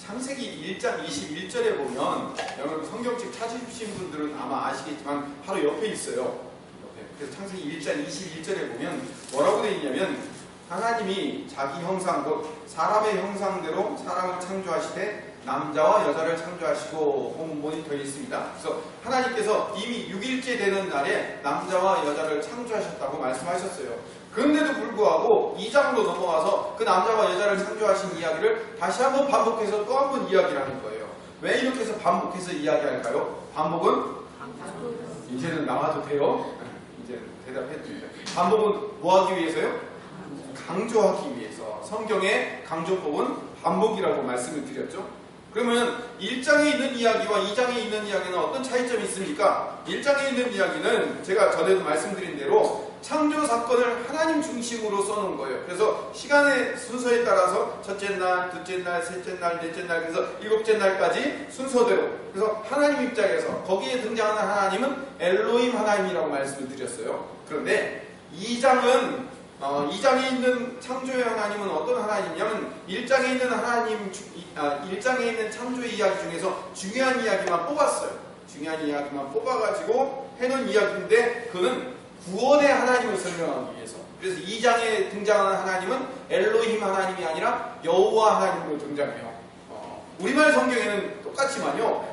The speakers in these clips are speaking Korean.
창세기 1장 21절에 보면, 여러분 성경책 찾으신 분들은 아마 아시겠지만 바로 옆에 있어요. 옆에. 그래서 창세기 1장 21절에 보면 뭐라고 되어 있냐면, 하나님이 자기 형상, 곧 사람의 형상대로 사람을 창조하시되 남자와 여자를 창조하시고 본문이 되어 있습니다. 그래서 하나님께서 이미 6일째 되는 날에 남자와 여자를 창조하셨다고 말씀하셨어요. 그런데도 불구하고 2장으로 넘어가서 그 남자와 여자를 창조하신 이야기를 다시 한번 반복해서 또 한 번 이야기를 하는 거예요. 왜 이렇게 해서 반복해서 이야기할까요? 반복은? 이제는 나와도 돼요? 이제 대답해 드립니다. 반복은 뭐 하기 위해서요? 강조하기 위해서. 성경의 강조법은 반복이라고 말씀을 드렸죠. 그러면 1장에 있는 이야기와 2장에 있는 이야기는 어떤 차이점이 있습니까? 1장에 있는 이야기는 제가 전에도 말씀드린 대로 창조 사건을 하나님 중심으로 써놓은 거예요. 그래서 시간의 순서에 따라서 첫째 날, 둘째 날, 셋째 날, 넷째 날, 그래서 일곱째 날까지 순서대로. 그래서 하나님 입장에서 거기에 등장하는 하나님은 엘로힘 하나님이라고 말씀을 드렸어요. 그런데 2장에 있는 창조의 하나님은 어떤 하나님이냐면 1장에 있는 하나님, 1장에 있는 창조의 이야기 중에서 중요한 이야기만 뽑았어요. 중요한 이야기만 뽑아가지고 해놓은 이야기인데, 그는 구원의 하나님을 설명하기 위해서. 그래서 2장에 등장하는 하나님은 엘로힘 하나님이 아니라 여호와 하나님으로 등장해요. 우리말 성경에는 똑같지만요,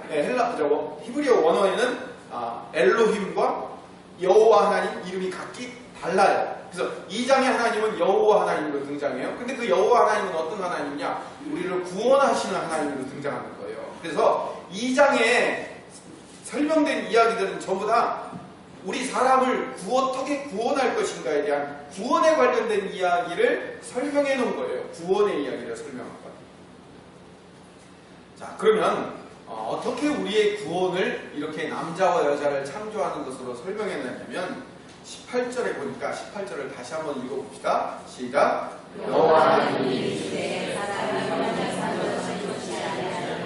히브리어 원어에는 엘로힘과 여호와 하나님 이름이 각기 달라요. 그래서 2장의 하나님은 여호와 하나님으로 등장해요. 근데 그 여호와 하나님은 어떤 하나님이냐? 우리를 구원하시는 하나님으로 등장하는 거예요. 그래서 2장에 설명된 이야기들은 전부 다 우리 사람을 어떻게 구원할 것인가에 대한 구원에 관련된 이야기를 설명해 놓은 거예요. 구원의 이야기를 설명한 거예요. 자, 그러면 어떻게 우리의 구원을 이렇게 남자와 여자를 창조하는 것으로 설명해 놨냐면 18절에 보니까 18절을 다시 한번 읽어봅시다. 시작. 여호와 하나님이 주되 사람이 혼자 사는 것이 좋지 아니하니라.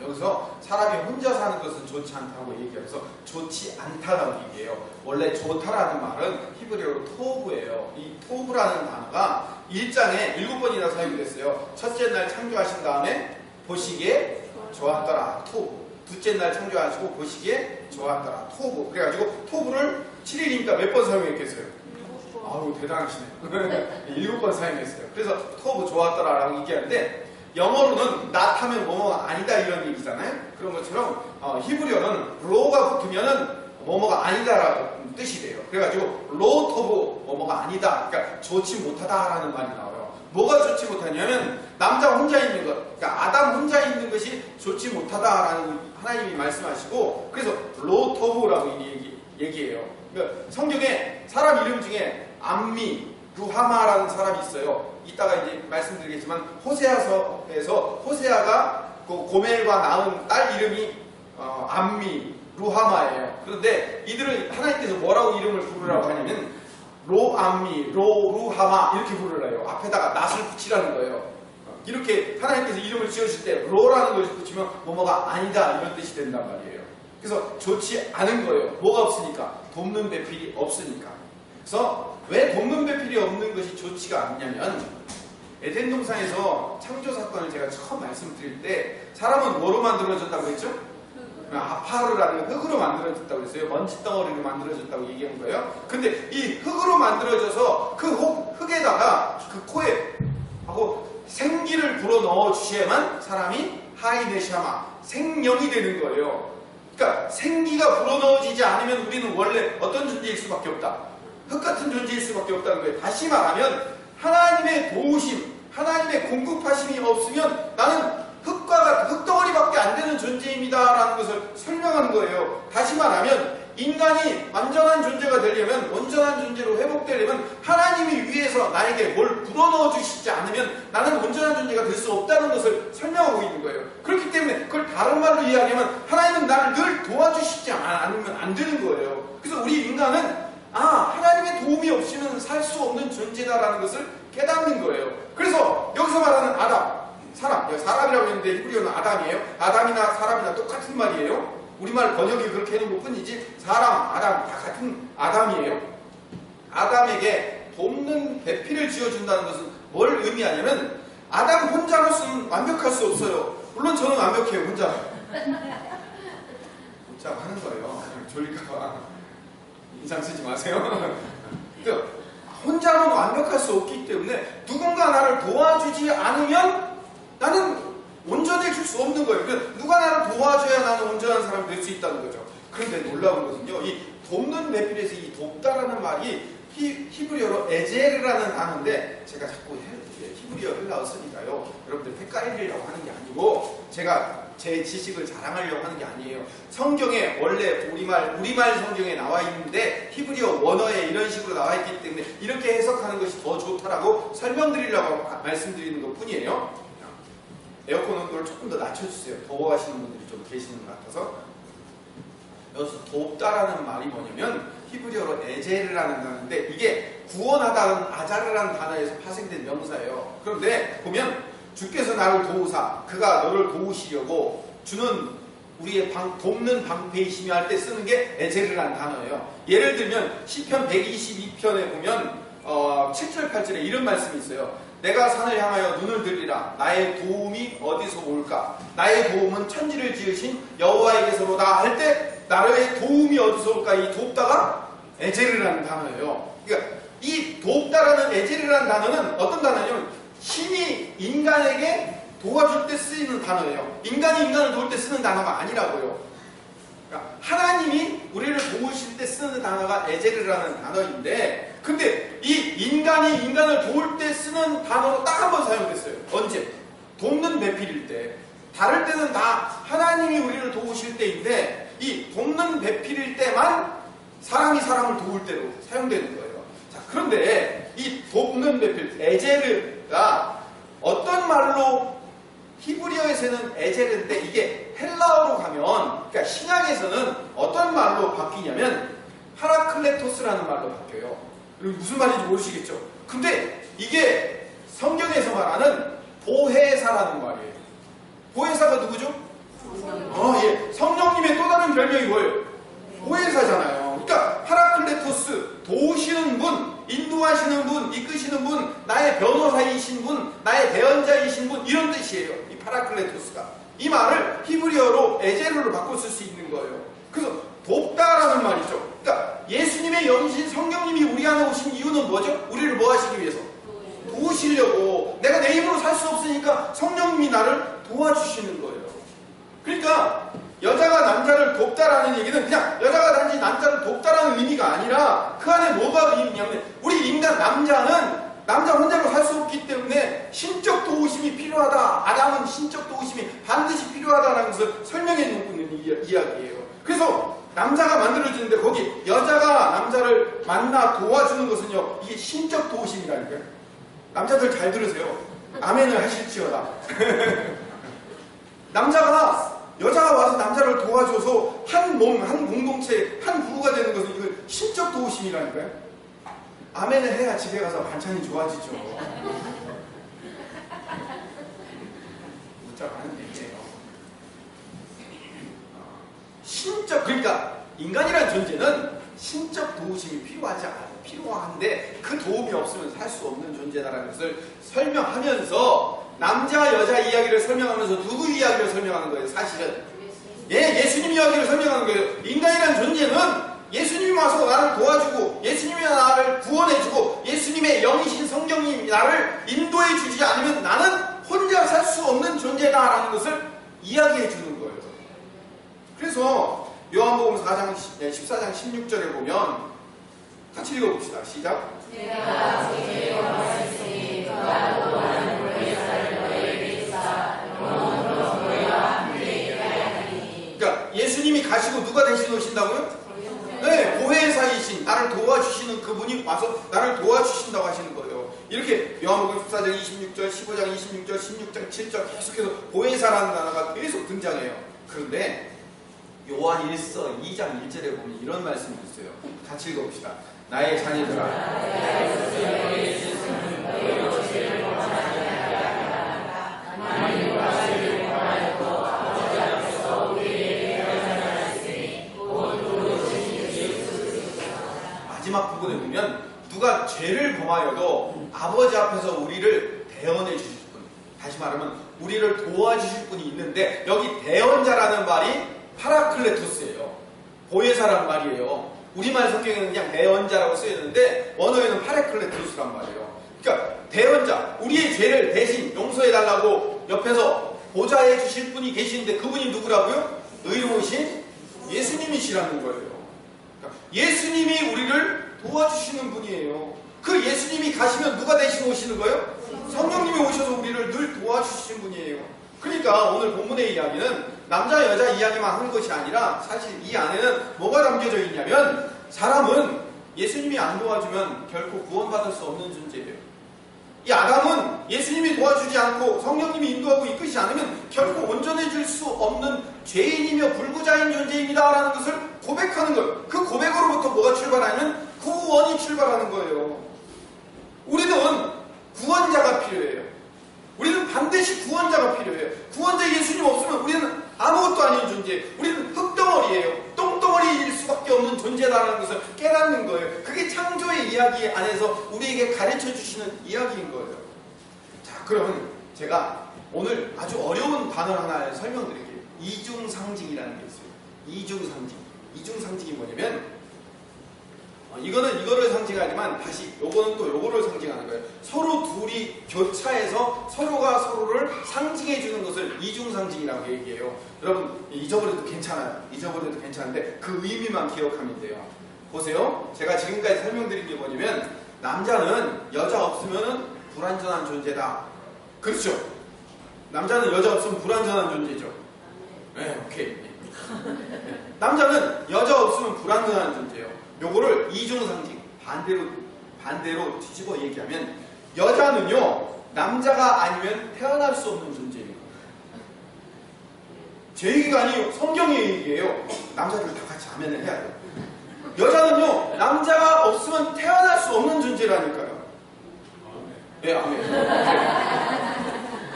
여기서 사람이 혼자 사는 것은 좋지 않다고 얘기해서 좋지 않다라고 얘기해요. 원래 좋다라는 말은 히브리어로 토브예요. 이 토브라는 단어가 1장에 7번이나 사용됐어요. 첫째 날 창조하신 다음에 보시기에 좋았더라. 토브. 둘째 날 창조하시고 보시기에 좋았더라. 토브. 그래가지고 토브를 7일이니까 몇 번 사용했겠어요? 아우, 대단하시네요. 7번 사용했어요. 그래서 토브 좋았더라라고 얘기하는데, 영어로는 not 하면 뭐뭐가 아니다 이런 얘기잖아요. 그런 것처럼 히브리어는 로가 붙으면은 뭐뭐가 아니다라는 뜻이 돼요. 그래가지고 로 토브 뭐뭐가 아니다, 그러니까 좋지 못하다라는 말이 나와요. 뭐가 좋지 못하냐면 남자 혼자 있는 것, 그러니까 아담 혼자 있는 것이 좋지 못하다라는 하나님이 말씀하시고, 그래서 로 토브라고 얘기해요. 그러니까 성경에 사람 이름 중에 암미, 루하마라는 사람이 있어요. 이따가 이제 말씀드리겠지만 호세아서에서 호세아가 그 고멜과 낳은 딸 이름이 암미, 루하마예요. 그런데 이들을 하나님께서 뭐라고 이름을 부르라고 하냐면 로암미, 로루하마 이렇게 부르래요. 앞에다가 낫을 붙이라는 거예요. 이렇게 하나님께서 이름을 지어줄 때 로라는 것을 붙이면 뭐뭐가 아니다 이런 뜻이 된단 말이에요. 그래서 좋지 않은 거예요. 뭐가 없으니까? 돕는 배필이 없으니까. 그래서 왜 돕는 배필이 없는 것이 좋지가 않냐면, 에덴 동산에서 창조 사건을 제가 처음 말씀드릴 때 사람은 뭐로 만들어졌다고 했죠? 아파르라는 흙으로 만들어졌다고 했어요. 먼지 덩어리로 만들어졌다고 얘기한 거예요. 근데 이 흙으로 만들어져서 그 흙에다가 그 코에 하고 생기를 불어 넣어 주셔야만 사람이 하이네샤마, 생명이 되는 거예요. 그러니까 생기가 불어 넣어지지 않으면 우리는 원래 어떤 존재일 수밖에 없다. 흙 같은 존재일 수밖에 없다는 거예요. 다시 말하면 하나님의 도우심, 하나님의 공급하심이 없으면 나는 흙덩어리밖에 안 되는 존재입니다라는 것을 설명하는 거예요. 다시 말하면 인간이 완전한 존재가 되려면, 온전한 존재로 회복되려면 하나님이 위에서 나에게 뭘 불어넣어 주시지 않으면 나는 온전한 존재가 될 수 없다는 것을 설명하고 있는 거예요. 그렇기 때문에 그걸 다른 말로 이야기하면 하나님은 나를 늘 도와주시지 않으면 안 되는 거예요. 그래서 우리 인간은 하나님의 도움이 없이는 살 수 없는 존재다라는 것을 깨닫는 거예요. 그래서 여기서 말하는 아담, 사람이라고 했는데 히브리어는 아담이에요. 아담이나 사람이나 똑같은 말이에요. 우리말 번역이 그렇게 해놓은 것 뿐이지 사람, 아담 다 같은 아담이에요. 아담에게 돕는 배필을 지어준다는 것은 뭘 의미하냐면 아담 혼자로서는 완벽할 수 없어요. 물론 저는 완벽해요. 혼자 하는 거예요. 졸릴까봐 인상 쓰지 마세요. 혼자는 완벽할 수 없기 때문에 누군가 나를 도와주지 않으면 나는 온전해질 수 없는 거예요. 그러니까 누가 나를 도와줘야 나는 온전한 사람이 될 수 있다는 거죠. 그런데 놀라운 것은요, 이 돕는 배필에서 이 돕다라는 말이 히브리어로 에제르라는 단어인데, 제가 자꾸 히브리어 헬라어 쓰니까요, 여러분들 헷갈리려고 하는 게 아니고 제가 제 지식을 자랑하려고 하는 게 아니에요. 성경에 원래 우리말 성경에 나와 있는데 히브리어 원어에 이런 식으로 나와 있기 때문에 이렇게 해석하는 것이 더 좋다라고 설명드리려고 말씀드리는 것 뿐이에요. 에어컨 온도를 조금 더 낮춰주세요. 더워하시는 분들이 좀 계시는 것 같아서. 여기서 돕다라는 말이 뭐냐면 히브리어로 에제르라는 단어인데, 이게 구원하다는 아자르라는 단어에서 파생된 명사예요. 그런데 보면 주께서 나를 도우사, 그가 너를 도우시려고 주는 우리의 돕는 방패이시며 할 때 쓰는 게 에제르라는 단어예요. 예를 들면 시편 122편에 보면 7절 8절에 이런 말씀이 있어요. 내가 산을 향하여 눈을 들리라. 나의 도움이 어디서 올까? 나의 도움은 천지를 지으신 여호와에게서로다 할 때 나의 도움이 어디서 올까? 이 돕다가 에제르라는 단어예요. 그러니까 이 돕다라는 에제르라는 단어는 어떤 단어냐면 신이 인간에게 도와줄 때 쓰이는 단어예요. 인간이 인간을 도울 때 쓰는 단어가 아니라고요. 그러니까 하나님이 우리를 도우실 때 쓰는 단어가 에제르라는 단어인데, 근데 이 인간이 인간을 도울 때 쓰는 단어로 딱 한 번 사용됐어요. 언제? 돕는 배필일 때. 다를 때는 다 하나님이 우리를 도우실 때인데, 이 돕는 배필일 때만 사람이 사람을 도울 때로 사용되는 거예요. 자, 그런데 이 돕는 배필, 에제르가 어떤 말로, 히브리어에서는 에제르인데 이게 헬라어로 가면, 그러니까 신약에서는 어떤 말로 바뀌냐면 파라클레토스라는 말로 바뀌어요. 그리고 무슨 말인지 모르시겠죠? 근데 이게 성경에서 말하는 보혜사라는 말이에요. 보혜사가 누구죠? 예. 성령님의 또 다른 별명이 뭐예요? 보혜사잖아요. 그러니까 파라클레토스, 도우시는 분, 인도하시는 분, 이끄시는 분, 나의 변호사이신 분, 나의 대언자이신 분, 이런 뜻이에요. 이 파라클레토스가. 이 말을 히브리어로 에제르로 바꿔 쓸 수 있는 거예요. 그래서 돕다라는 말이죠. 그러니까 예수님의 영이신 성령님이 우리 안에 오신 이유는 뭐죠? 우리를 뭐 하시기 위해서? 도우시려고. 내가 내 힘으로 살 수 없으니까 성령님이 나를 도와주시는 거예요. 그러니까 여자가 남자를 돕다라는 얘기는 그냥 여자가 단지 남자를 돕다라는 의미가 아니라 그 안에 뭐가 의미냐면, 우리 인간 남자는 남자 혼자로 살 수 없기 때문에 신적 도우심이 필요하다. 아담은 신적 도우심이 반드시 필요하다라는 것을 설명해 놓고 있는 이야기예요. 그래서 남자가 만들어지는데 거기 여자가 남자를 만나 도와주는 것은요, 이게 신적 도우심이라니까요. 남자들 잘 들으세요. 아멘을 하실지어다. 여자가 와서 남자를 도와줘서 한 몸, 한 공동체, 한 부부가 되는 것은 이거 신적 도우심이라니까요. 아멘을 해야 집에 가서 반찬이 좋아지죠. 문자가 하는 얘기예요. 신적, 그러니까 인간이라는 존재는 신적 도우심이 필요한데 그 도움이 없으면 살 수 없는 존재다라는 것을 설명하면서, 남자 여자 이야기를 설명하면서 누구 이야기를 설명하는 거예요? 사실은 예수님 이야기를 설명하는 거예요. 인간이라는 존재는 예수님이 와서 나를 도와주고 예수님이 나를 구원해주고 예수님의 영이신 성령님이 나를 인도해 주지 않으면 나는 혼자 살 수 없는 존재다라는 것을 이야기해 주는 거예요. 그래서 요한복음 14장 16절에 보면 같이 읽어봅시다. 시작. 내가 제게 원하시니 그가 도와는 보혜사를 너에게 주사 영원토록 너희와 함께 있게 하리니. 그러니까 예수님이 가시고 누가 대신 오신다고요? 네, 보혜사이신 나를 도와주시는 그분이 와서 나를 도와주신다고 하시는 거예요. 이렇게 요한복음 14장 26절, 15장 26절, 16장 7절 계속해서 보혜사라는 단어가 계속 등장해요. 그런데 요한 1서 2장 1절에 보면 이런 말씀이 있어요. 같이 읽어봅시다. 나의 자녀들아, 마지막 부분에 보면 누가 죄를 아버지 앞에서 우리를 대언해 주실 분, 다시 말하면 우리를 도와주실 분이 있는데 여기 대언자라는 말이 파라클레토스예요. 보혜사란 말이에요. 우리말 성경에는 그냥 대언자라고 쓰여있는데 원어에는 파라클레토스란 말이에요. 그러니까 대언자, 우리의 죄를 대신 용서해달라고 옆에서 보좌해 주실 분이 계시는데 그분이 누구라고요? 의로우신 예수님이시라는 거예요. 그러니까 예수님이 우리를 도와주시는 분이에요. 그 예수님이 가시면 누가 대신 오시는 거예요? 성령님이 오셔서 우리를 늘 도와주시는 분이에요. 그러니까 오늘 본문의 이야기는 남자 여자 이야기만 하는 것이 아니라 사실 이 안에는 뭐가 담겨져 있냐면 사람은 예수님이 안 도와주면 결코 구원받을 수 없는 존재예요. 이 아담은 예수님이 도와주지 않고 성령님이 인도하고 이끄지 않으면 결코 온전해질 수 없는 죄인이며 불구자인 존재입니다 라는 것을 고백하는 거예요. 그 고백으로부터 뭐가 출발하냐면 구원이 출발하는 거예요. 우리는 구원자가 필요해요. 우리는 반드시 구원자가 필요해요. 구원자 예수님 없으면 우리는 아무것도 아닌 존재예요. 우리는 흙덩어리예요. 똥덩어리일 수밖에 없는 존재라는 것을 깨닫는 거예요. 그게 창조의 이야기 안에서 우리에게 가르쳐 주시는 이야기인 거예요. 자, 그러면 제가 오늘 아주 어려운 단어 하나 설명드릴게요. 이중상징이라는 게 있어요. 이중상징. 이중상징이 뭐냐면 이거는 이거를 상징하지만 다시 요거는 또 요거를 상징하는 거예요. 서로 둘이 교차해서 서로가 서로를 상징해 주는 것을 이중상징이라고 얘기해요. 여러분 잊어버려도 괜찮아요. 잊어버려도 괜찮은데 그 의미만 기억하면 돼요. 보세요. 제가 지금까지 설명드린 게 뭐냐면 남자는 여자 없으면 불완전한 존재다. 그렇죠? 남자는 여자 없으면 불완전한 존재죠. 네, 오케이. 남자는 여자 없으면 불완전한 존재예요. 요거를 이중상징, 반대로 뒤집어 얘기하면 여자는요 남자가 아니면 태어날 수 없는 존재입니다. 제 얘기가 아니에요. 성경의 얘기예요. 남자들 다 같이 아멘을 해야 돼요. 여자는요 남자가 없으면 태어날 수 없는 존재라니까요. 네, 아멘.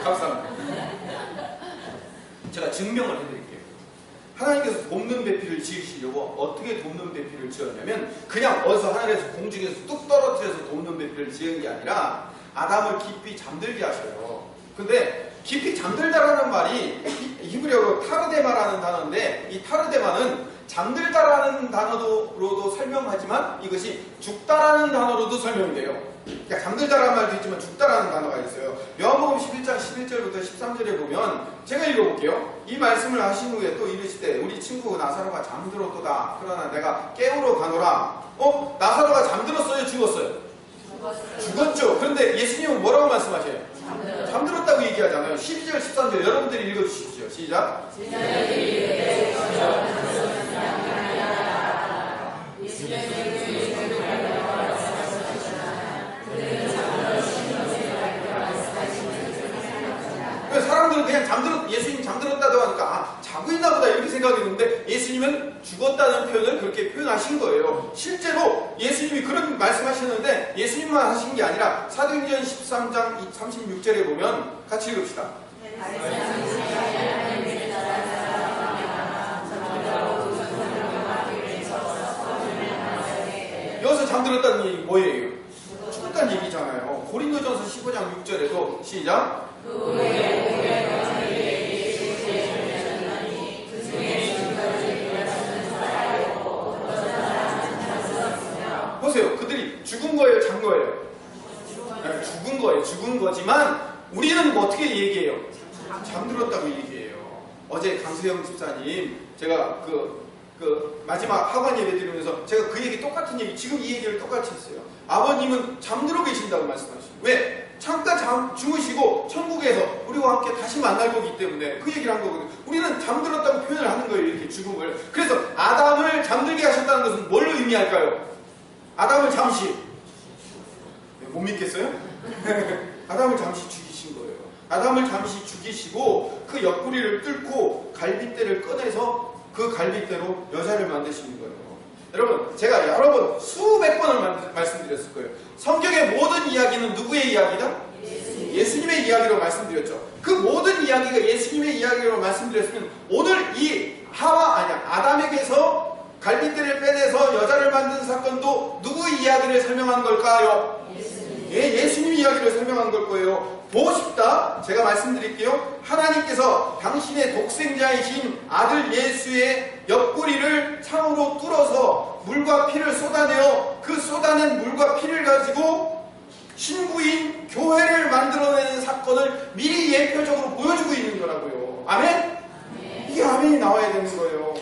감사합니다. 제가 증명을 해드릴게요. 하나님께서 돕는 배필을 지으시려고 어떻게 돕는 배필을 지었냐면 그냥 어디서 하늘에서 공중에서 뚝 떨어뜨려서 돕는 배필을 지은 게 아니라 아담을 깊이 잠들게 하셔요. 근데 깊이 잠들다라는 말이 히브리어로 타르데마라는 단어인데 이 타르데마는 잠들다라는 단어로도 설명하지만 이것이 죽다라는 단어로도 설명이 돼요. 그러니까 잠들다라는 말도 있지만 죽다라는 단어가 있어요. 요한복음 11장 11절부터 13절에 보면 제가 읽어볼게요. 이 말씀을 하신 후에 또 이르시되 우리 친구 나사로가 잠들었도다. 그러나 내가 깨우러 가노라. 나사로가 잠들었어요? 죽었어요? 죽었죠. 그런데 예수님은 뭐라고 말씀하셔요? 잠들었다고 얘기하잖아요. 12절 13절 여러분들이 읽어주십시오. 시작. 사람들은 그냥 예수님 잠들었다고 하니까 자고 있나 보다 이렇게 생각했는데 예수님은 죽었다는 표현을 그렇게 표현하신 거예요. 실제로 예수님이 그런 말씀하셨는데 예수님만 하신 게 아니라 사도행전 13장 36절에 보면 같이 읽읍시다. 여기서 잠들었다는 얘기 뭐예요? 죽었다는 얘기잖아요. 고린도전서 15장 6절에도 시작. 보세요. 그들이 죽은 거예요? 잔 거예요? 네, 죽은 거예요. 죽은 거지만 우리는 뭐 어떻게 얘기해요? 잠들었다고 얘기해요. 어제 강수영 집사님 제가 마지막 학원 예배 드리면서 제가 그 얘기 똑같은 얘기 지금 이 얘기를 똑같이 했어요. 아버님은 잠들어 계신다고 말씀하시죠. 왜? 잠깐 주무시고 천국에서 우리와 함께 다시 만날 거기 때문에 그 얘기를 한 거거든요. 우리는 잠들었다고 표현을 하는 거예요. 이렇게 죽음을. 그래서 아담을 잠들게 하셨다는 것은 뭘 의미할까요? 아담을 잠시 못 믿겠어요? 아담을 잠시 죽이신 거예요. 아담을 잠시 죽이시고 그 옆구리를 뚫고 갈빗대를 꺼내서 그 갈빗대로 여자를 만드시는 거예요. 여러분 제가 여러 번 수백 번을 말씀드렸을 거예요. 성경의 모든 이야기는 누구의 이야기다? 예수님의 이야기로 말씀드렸죠. 그 모든 이야기가 예수님의 이야기로 말씀드렸으면 오늘 이 아담에게서 갈빗대를 빼내서 여자를 만든 사건도 누구의 이야기를 설명하는 걸까요? 예수님 이야기를 설명한 걸 거예요. 보고 싶다? 제가 말씀드릴게요. 하나님께서 당신의 독생자이신 아들 예수의 옆구리를 창으로 뚫어서 물과 피를 쏟아내어 그 쏟아낸 물과 피를 가지고 신부인 교회를 만들어내는 사건을 미리 예표적으로 보여주고 있는 거라고요. 아멘? 이게 아멘이 나와야 되는 거예요.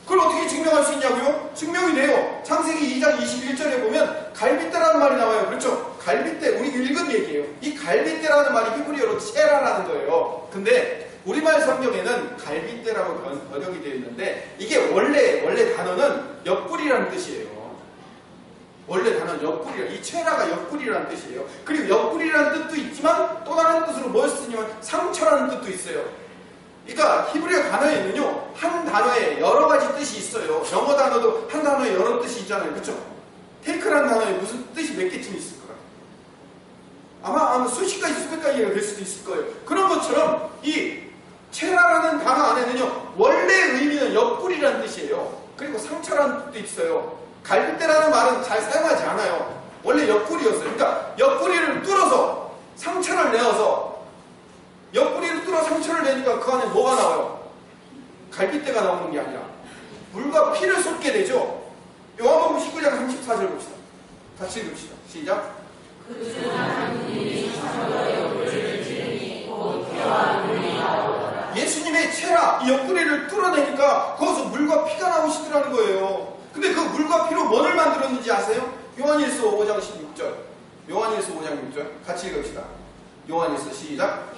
그걸 어떻게 증명할 수 있냐고요? 증명이 돼요. 창세기 2장 21절에 보면 갈빗대라는 말이 나와요. 그렇죠? 갈빗대, 우리 읽은 얘기예요. 이 갈빗대라는 말이 히브리어로 체라라는 거예요. 근데 우리말 성경에는 갈빗대라고 번역이 되어 있는데 이게 원래 단어는 옆구리라는 뜻이에요. 원래 단어는 옆구리라. 이 체라가 옆구리라는 뜻이에요. 그리고 옆구리라는 뜻도 있지만 또 다른 뜻으로 뭘 쓰냐면 상처라는 뜻도 있어요. 그러니까 히브리어 단어에는요 한 단어에 여러 가지 뜻이 있어요. 영어 단어도 한 단어에 여러 뜻이 있잖아요. 그렇죠? 테이크라는 단어에 무슨 뜻이 몇 개쯤 있을 거예요. 아마 수십 가지 수백 가지가 될 수도 있을 거예요. 그런 것처럼 이 체라라는 단어 안에는요 원래 의미는 옆구리라는 뜻이에요. 그리고 상처라는 뜻도 있어요. 갈빗대라는 말은 잘 사용하지 않아요. 원래 옆구리였어요. 그러니까 옆구리를 뚫어서 상처를 내어서 옆구리를 뚫어 상처를 내니까 그 안에 뭐가 나와요? 갈빗대가 나오는 게 아니라 물과 피를 쏟게 되죠. 요한복음 19장 34절 봅시다. 같이 읽읍시다. 시작. 예수님의 체라, 이 옆구리를 뚫어내니까 거기서 물과 피가 나오시더라는 거예요. 근데 그 물과 피로 뭐를 만들었는지 아세요? 요한일서 5장 16절. 요한일서 5장 6절. 같이 읽읍시다. 요한일서 시작.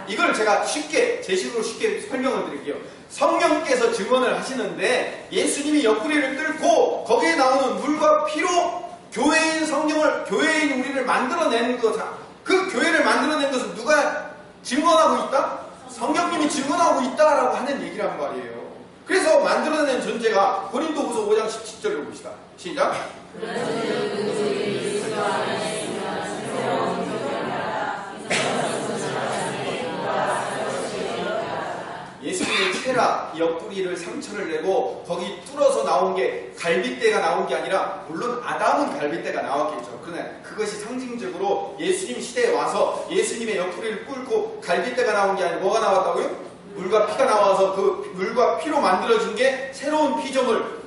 이걸 제가 제 식으로 쉽게 설명을 드릴게요. 성령께서 증언을 하시는데 예수님이 옆구리를 뚫고 거기에 나오는 물과 피로 교회인 우리를 만들어내는 거다. 그 교회를 만들어낸 것을 누가 증언하고 있다? 성령님이 증언하고 있다라고 하는 얘기란 말이에요. 그래서 만들어낸 존재가 고린도후서 5장 17절을 봅시다. 시작. 예수님의 체라, 옆구리를 상처를 내고 거기 뚫어서 나온 게 갈빗대가 나온 게 아니라 물론 아담은 갈빗대가 나왔겠죠. 그러나 그것이 상징적으로 예수님 시대에 와서 예수님의 옆구리를 꿇고 갈빗대가 나온 게 아니라 뭐가 나왔다고요? 물과 피가 나와서 그 물과 피로 만들어진 게 새로운 피조물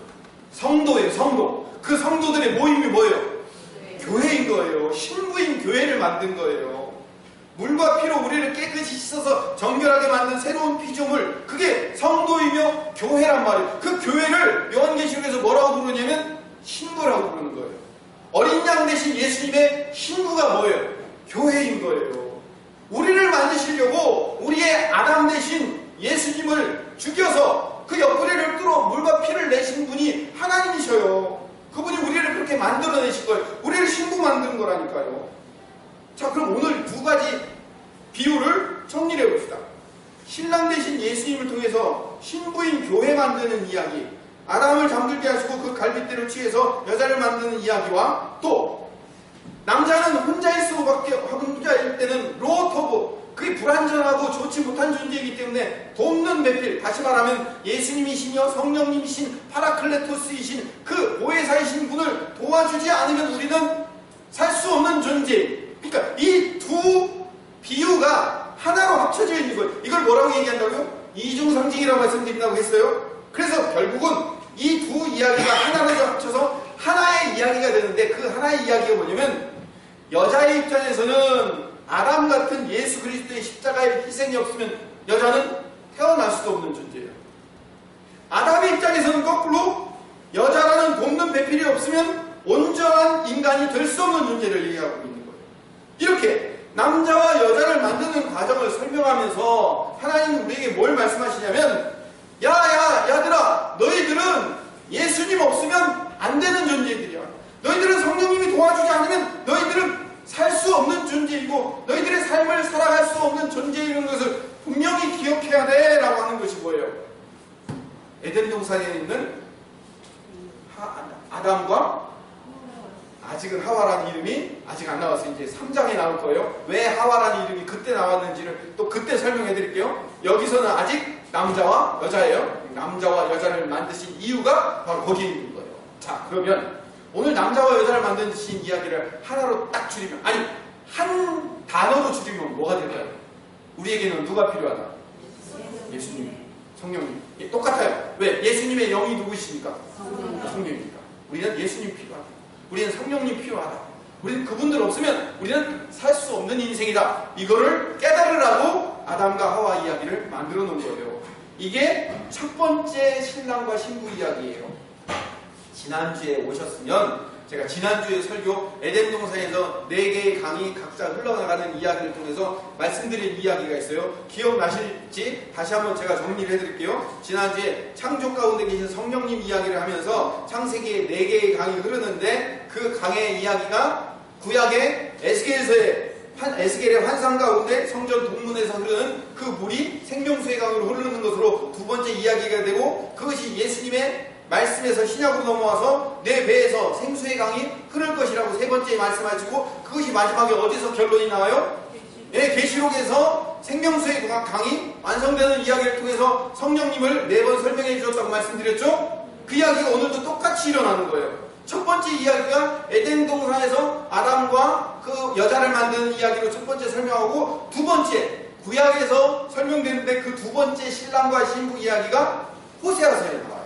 성도예요. 성도. 그 성도들의 모임이 뭐예요? 교회인 거예요. 신부인 교회를 만든 거예요. 물과 피로 우리를 깨끗이 씻어서 정결하게 만든 새로운 피조물, 그게 성도이며 교회란 말이에요. 그 교회를 요한계시록에서 뭐라고 부르냐면 신부라고 부르는 거예요. 어린 양 대신 예수님의 신부가 뭐예요? 교회인 거예요. 우리를 만드시려고 우리의 아담 대신 예수님을 죽여서 그 옆구리를 뚫어 물과 피를 내신 분이 하나님이셔요. 그분이 우리를 그렇게 만들어내실 거예요. 우리를 신부 만든 거라니까요. 자, 그럼 오늘 두 가지 비유를 정리해 봅시다. 신랑 대신 예수님을 통해서 신부인 교회 만드는 이야기, 아담을 잠들게 하시고 그 갈빗대를 취해서 여자를 만드는 이야기와 또 남자는 혼자일 때는 로토브, 그게 불완전하고 좋지 못한 존재이기 때문에 돕는 배필, 다시 말하면 예수님이시며 성령님이신 파라클레토스이신 그 보혜사이신 분을 도와주지 않으면 우리는 살 수 없는 존재. 그러니까 이 두 비유가 하나로 합쳐져 있는 거예요. 이걸 뭐라고 얘기한다고요? 이중상징이라고 말씀드린다고 했어요. 그래서 결국은 이 두 이야기가 하나로 합쳐서 하나의 이야기가 되는데 그 하나의 이야기가 뭐냐면 여자의 입장에서는 아담 같은 예수 그리스도의 십자가의 희생이 없으면 여자는 태어날 수도 없는 존재예요. 아담의 입장에서는 거꾸로 여자라는 돕는 배필이 없으면 온전한 인간이 될 수 없는 존재를 얘기하고 있는 거예요. 이렇게 남자와 여자를 만드는 과정을 설명하면서 하나님은 우리에게 뭘 말씀하시냐면 야들아, 너희들은 예수님 없으면 안 되는 존재들이야. 너희들은 성령님이 도와주지 않으면 너희들은 살 수 없는 존재이고 너희들의 삶을 살아갈 수 없는 존재이는 것을 분명히 기억해야 돼 라고 하는 것이 뭐예요? 에덴 동산에 있는 아담과 아직은 하와라는 이름이 아직 안 나와서 이제 3장에 나올 거예요. 왜 하와라는 이름이 그때 나왔는지를 또 그때 설명해 드릴게요. 여기서는 아직 남자와 여자예요. 남자와 여자를 만드신 이유가 바로 거기에 있는 거예요. 자, 그러면 오늘 남자와 여자를 만드신 이야기를 하나로 딱 줄이면, 아니 한 단어로 줄이면 뭐가 될까요? 우리에게는 누가 필요하다? 예수님, 성령님. 똑같아요. 왜? 예수님의 영이 누구이십니까? 성령입니까? 우리는 예수님 필요하다. 우리는 성령님 필요하다. 우리는 그분들 없으면 우리는 살 수 없는 인생이다. 이거를 깨달으라고 아담과 하와 이야기를 만들어 놓은 거예요. 이게 첫 번째 신랑과 신부 이야기예요. 지난주에 오셨으면 제가 지난주에 설교 에덴 동산에서 4개의 강이 각자 흘러나가는 이야기를 통해서 말씀드린 이야기가 있어요. 기억나실지 다시 한번 제가 정리를 해드릴게요. 지난주에 창조 가운데 계신 성령님 이야기를 하면서 창세기에 4개의 강이 흐르는데 그 강의 이야기가 구약의 에스겔의 환상 가운데 성전 동문에서 흐르는 그 물이 생명수의 강으로 흐르는 것으로 두 번째 이야기가 되고, 그것이 예수님의 말씀에서 신약으로 넘어와서 내 배에서 생수의 강이 흐를 것이라고 세 번째 말씀하시고, 그것이 마지막에 어디서 결론이 나와요? 예, 계시록에서 생명수의 강이 완성되는 이야기를 통해서 성령님을 4번 설명해 주셨다고 말씀드렸죠? 그 이야기가 오늘도 똑같이 일어나는 거예요. 첫 번째 이야기가 에덴 동산에서 아담과 그 여자를 만드는 이야기로 첫 번째 설명하고, 두 번째 구약에서 설명되는데 그 두 번째 신랑과 신부 이야기가 호세아서에 나와요.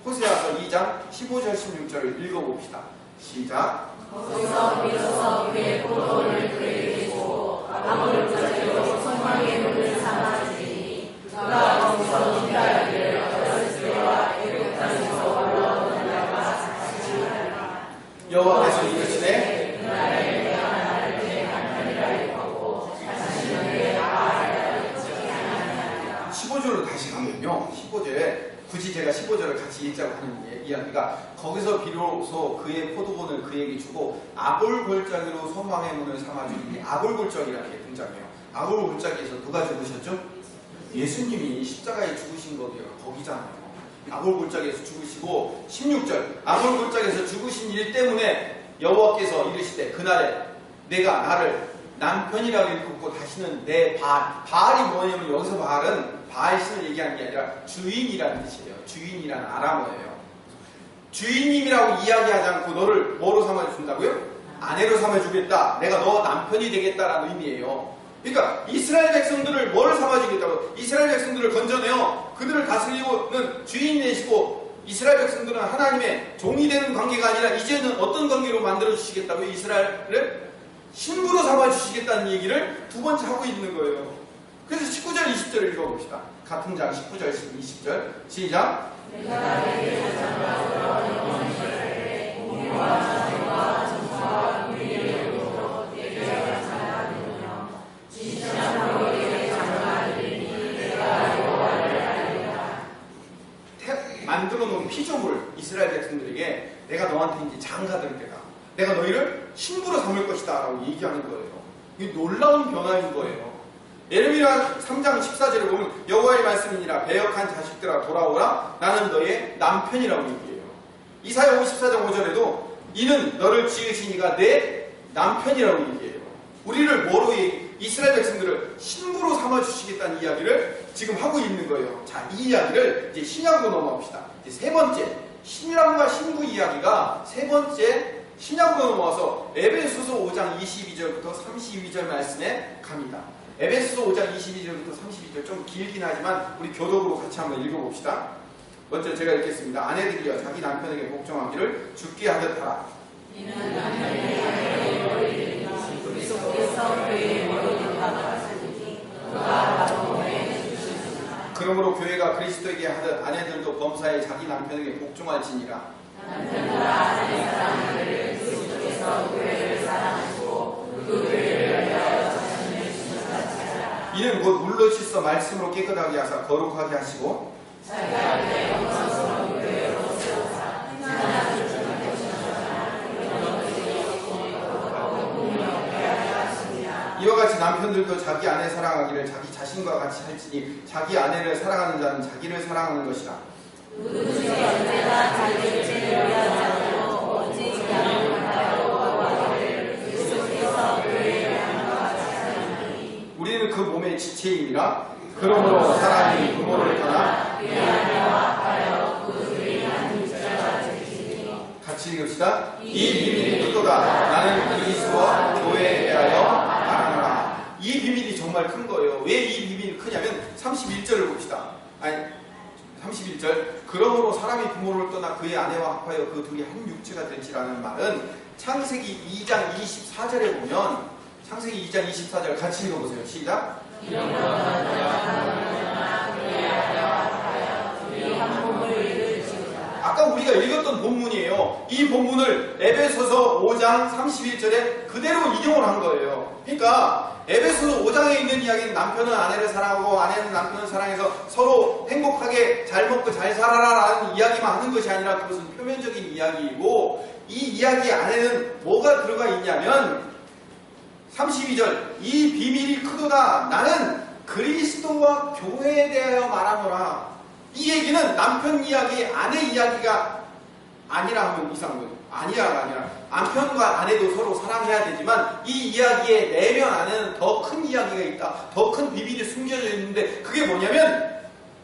호세아서 2장 15절 16절을 읽어봅시다. 시작. 거기서 비로소 그의 포도를 그에게 주고 아무를 저지로 소망의 물을 삼아주니 그가 거기서 기다리기를 어렸을 때와 애굽 땅에서 올라오는 날과 같이 하리라. 여호와께서 이르시되 그날에 내가 나를 내 남편이라 하고 다시는 내 아내라 하지 아니하리라. 15절로 다시 가면요, 15절에 굳이 제가 15절을 같이 읽자고 하는 이야기가, 거기서 비로소 그의 포도원을 그에게 주고 아골골짜기로 소망의 문을 삼아주니, 아골골짜기라는 게 등장해요. 아골골짜기에서 누가 죽으셨죠? 예수님이 십자가에 죽으신 거기가 거기잖아요. 아골골짜기에서 죽으시고, 16절 아골골짜기에서 죽으신 일 때문에 여호와께서 이르시되 그날에 내가 나를 남편이라고 일컫고 다시는 내 바알이 뭐냐면, 여기서 바알은 바알신을 얘기하는 게 아니라 주인이라는 뜻이에요. 주인이라는 아람어예요. 주인님이라고 이야기하지 않고 너를 뭐로 삼아준다고요? 아내로 삼아주겠다. 내가 너 남편이 되겠다라는 의미예요. 그러니까 이스라엘 백성들을 뭘 삼아주겠다고? 이스라엘 백성들을 건져내어 그들을 다스리고는 주인 내시고, 이스라엘 백성들은 하나님의 종이 되는 관계가 아니라 이제는 어떤 관계로 만들어주시겠다고요? 이스라엘을 신부로 삼아주시겠다는 얘기를 두 번째 하고 있는 거예요. 그래서 19절 20절을 읽어봅시다. 같은 장 19절 20절 시작. 내가 내게 찾아가서 영원히 공유와 자녀와 정사와 우리의 이름으로 내게 나타나느냐. 진짜 너에게 장가들이니 내가 여호와를 알리라. 만들어 놓은 피조물 이스라엘 백성들에게 내가 너한테 이제 장가들 때다. 내가 너희를 신부로 삼을 것이다 라고 얘기하는 거예요. 이게 놀라운 변화인 거예요. 예레미야 3장 14절에 보면 여호와의 말씀이니라 배역한 자식들아 돌아오라 나는 너의 남편이라고 얘기해요. 이사야 54장 5절에도 이는 너를 지으신 이가 내 남편이라고 얘기해요. 우리를 뭐로 이스라엘 백성들을 신부로 삼아주시겠다는 이야기를 지금 하고 있는 거예요. 자, 이 이야기를 이제 신약으로 넘어갑시다. 이제 세 번째 신랑과 신부 이야기가 세 번째 신약으로 넘어와서 에베소서 5장 22절부터 32절 말씀에 갑니다. 에베소서 5장 22절부터 32절 좀 길긴 하지만 우리 교독으로 같이 한번 읽어봅시다. 먼저 제가 읽겠습니다. 아내들이여 자기 남편에게 복종하기를 주께 하듯 하라. 이는 남편의 아내의 머리를 그리스도께서 그의 머리를 감하시니 그가 바로 몸에 주시니라. 그러므로 교회가 그리스도에게 하듯 아내들도 범사에 자기 남편에게 복종할지니라. 남편과 아내의 사랑을 그리스도께서 교회를 사랑하시고 그 교회를 위하여 자신을 주셨다. 이는 곧 물로 씻어 말씀으로 깨끗하게 하사 거룩하게 하시고 자기 앞에 영광스러운 교회로 세우사 하나님 주님께 주셨으나 그런 것들이 없고 공명하게 하시니라. 이와 같이 남편들도 자기 아내 사랑하기를 자기 자신과 같이 할지니 자기 아내를 사랑하는 자는 자기를 사랑하는 것이라. 누구든지 언제나 자기를 제일 위하지 않고 오직 양을 하여 그 몸의 지체임이라. 그러므로 사람이 부모를 떠나 그 아내와 하여 그 둘이 한 육체가 되시니. 같이 읽읍시다. 이 비밀이 크도다. 나는 그리스도와 교회에 대하여 말하노라. 이 비밀이 정말 큰 거예요. 왜 이 비밀이 크냐면 31절을 봅시다. 아니 31절. 그러므로 사람이 부모를 떠나 그의 아내와 합하여 그 둘이 한 육체가 될지라는 말은 창세기 2장 24절에 보면, 창세기 2장 24절 같이 읽어보세요. 시작. 이런 것은 그의 아내와 하여 둘이 한 몸을 이룰지어다. 아까 우리가 읽었던 본문이에요. 이 본문을 에베소서 5장 31절에 그대로 인용을 한 거예요. 그러니까 에베소서 5장에 있는 이야기는 남편은 아내를 사랑하고 아내는 남편을 사랑해서 서로 행복하게 잘 먹고 잘 살아라라는 이야기만 하는 것이 아니라 그것은 표면적인 이야기이고, 이 이야기 안에는 뭐가 들어가 있냐면 32절. 이 비밀이 크도다. 나는 그리스도와 교회에 대하여 말하노라. 이 얘기는 남편 이야기, 아내 이야기가 아니라 하면 이상한 거죠. 아니라가 아니라 남편과 아내도 서로 사랑해야 되지만 이 이야기의 내면 안에는 더 큰 이야기가 있다. 더 큰 비밀이 숨겨져 있는데, 그게 뭐냐면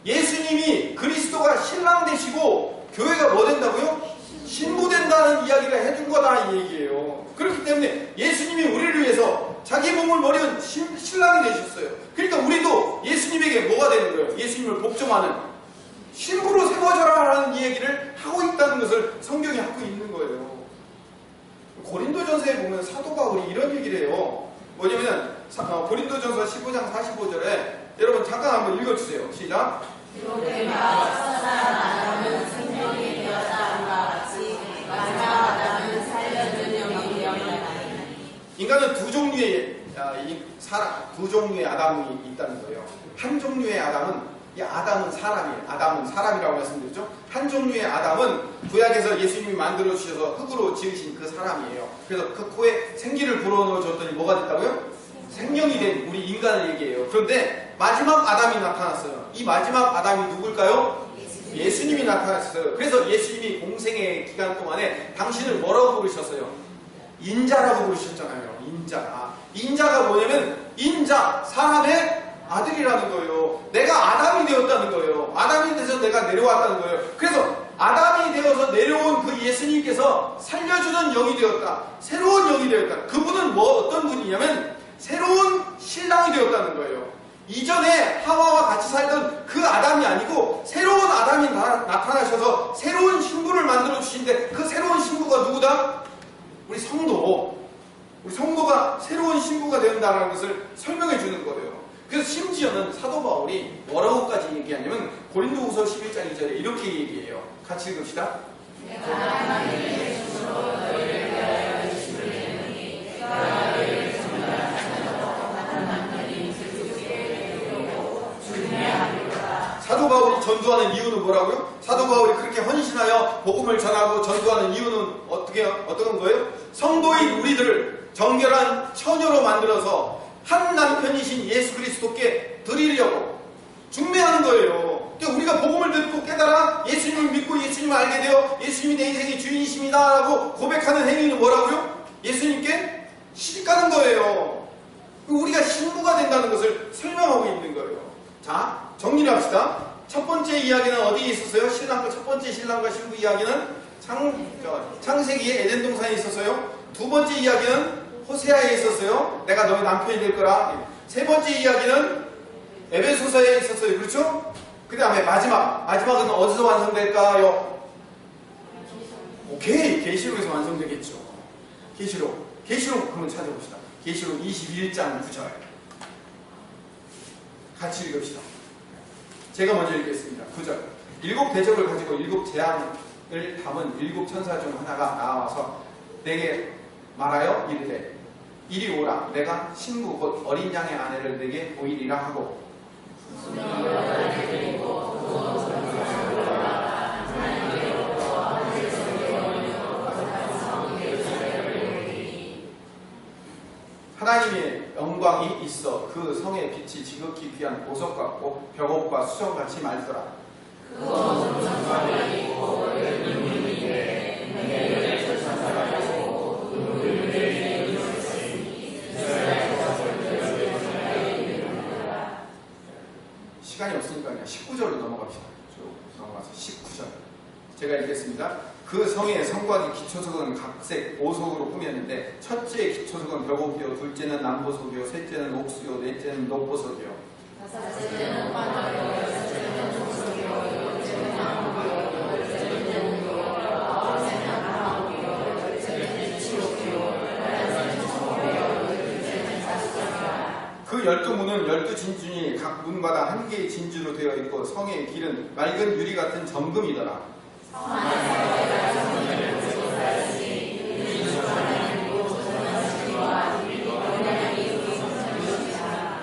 예수님이 그리스도가 신랑 되시고 교회가 뭐 된다고요? 신부 된다는 이야기를 해준 거다 이 얘기예요. 그렇기 때문에 예수님이 우리를 위해서 자기 몸을 버린 신랑이 되셨어요. 그러니까 우리도 예수님에게 뭐가 되는 거예요? 예수님을 복종하는 신부로 세워져라라는 얘기를 하고 있다는 것을 성경이 하고 있는 거예요. 고린도전서에 보면 사도 바울이 이런 얘기를 해요. 뭐냐면 고린도전서 15장 45절에 여러분 잠깐 한번 읽어주세요. 시작. 그러나 첫사람 아담은 생명이 되었다함과 같이 마지막 아담은 살려준 영이 되었나니. 인간은 두 종류의 아담이 있다는 거예요. 한 종류의 아담은, 이 아담은 사람이에요. 아담은 사람이라고 말씀드렸죠. 한 종류의 아담은 구약에서 예수님이 만들어 주셔서 흙으로 지으신 그 사람이에요. 그래서 그 코에 생기를 불어넣어 줬더니 뭐가 됐다고요? 생명이 된 우리 인간을 얘기해요. 그런데 마지막 아담이 나타났어요. 이 마지막 아담이 누굴까요? 예수님이 나타났어요. 그래서 예수님이 공생의 기간 동안에 당신을 뭐라고 부르셨어요? 인자라고 부르셨잖아요. 인자. 인자가 뭐냐면 인자, 사람의 아들이라는 거예요. 내가 아담이 되었다는 거예요. 아담이 돼서 내가 내려왔다는 거예요. 그래서 아담이 되어서 내려온 그 예수님께서 살려주는 영이 되었다. 새로운 영이 되었다. 그분은 어떤 분이냐면 새로운 신랑이 되었다는 거예요. 이전에 하와와 같이 살던 그 아담이 아니고 새로운 아담이 나타나셔서 새로운 신부를 만들어 주신데, 그 새로운 신부가 누구다? 우리 성도. 우리 성도가 새로운 신부가 된다는 것을 설명해 주는 거예요. 그래서 심지어는 사도 바울이 뭐라고까지 얘기하냐면 고린도후서 11장 2절에 이렇게 얘기해요. 같이 읽읍시다. 내가 하나님의 주로 너희를 위하여 예수를 내노니 내가 너희를 정결하시는 같은 남편이 그리스도께 이르고 준비하리로다. 사도 바울이 전도하는 이유는 뭐라고요? 사도 바울이 그렇게 헌신하여 복음을 전하고 전도하는 이유는 어떤 거예요? 성도인 우리들을 정결한 처녀로 만들어서 한 남편이신 예수 그리스도께 드리려고 중매하는 거예요. 그러니까 우리가 복음을 듣고 깨달아 예수님을 믿고 예수님을 알게 되어 예수님이 내 인생의 주인이십니다 라고 고백하는 행위는 뭐라고요? 예수님께 시집가는 거예요. 우리가 신부가 된다는 것을 설명하고 있는 거예요. 자, 정리를 합시다. 첫 번째 이야기는 어디에 있었어요? 첫 번째 신랑과 신부 이야기는 창세기에 에덴 동산에 있었어요. 두 번째 이야기는 호세아에 있었어요. 내가 너의 남편이 될 거라. 세 번째 이야기는 에베소서에 있었어요. 그렇죠? 그 다음에 마지막은 어디서 완성될까요? 오케이, 계시록에서 완성되겠죠. 계시록 한번 찾아봅시다. 계시록 21장 9절 같이 읽읍시다. 제가 먼저 읽겠습니다. 9절. 7 대접을 가지고 7 재앙을 담은 7 천사 중 하나가 나와서 내게 말하여 이르되 이리 오라. 내가 신부 곧 어린 양의 아내를 내게 보이리라 하고, 하나님의 영광이 있어 그 성의 빛이 지극히 귀한 보석 같고 벽옥과 수정같이 맑더라. 시간이 없으니까 그냥 19절로 넘어갑시다. 넘어가서 19절. 제가 읽겠습니다. 그 성의 성곽이 기초석은 각색 보석으로 꾸몄는데 첫째 기초석은 벽옥이요, 둘째는 남보석이요, 셋째는 옥수요, 넷째는 녹보석이요, 다섯째는 화목이요, 여섯째는 홍석이요, 일곱째는 나무요, 열째는 용이요, 아홉째는 나무요, 열째는 지옥이요, 열한째는 청옥이요, 열둘째는 자수정이라. 그 12문은 12진주니 각 문마다 한 개의 진주로 되어 있고 성의 길은 맑은 유리 같은 정금이더라.